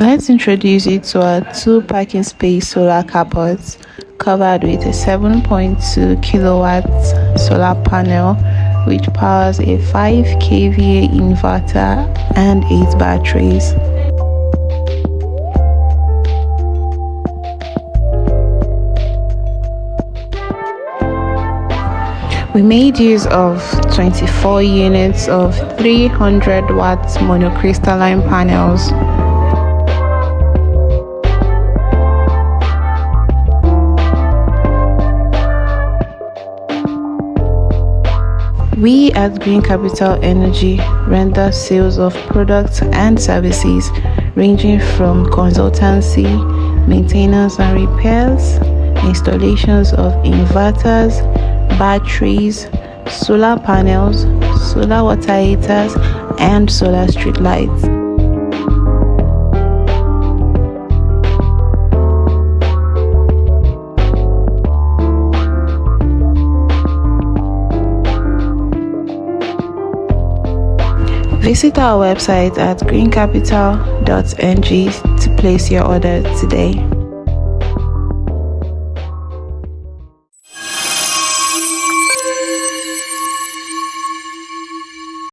Let's introduce you to our 2 parking space solar carports covered with a 7.2 kilowatts solar panel which powers a 5 kVA inverter and 8 batteries. We made use of 24 units of 300 watts monocrystalline panels. We at GreenKapital Energy render sales of products and services ranging from consultancy, maintenance and repairs, installations of inverters, batteries, solar panels, solar water heaters, and solar street lights. Visit our website at greenkapital.ng to place your order today.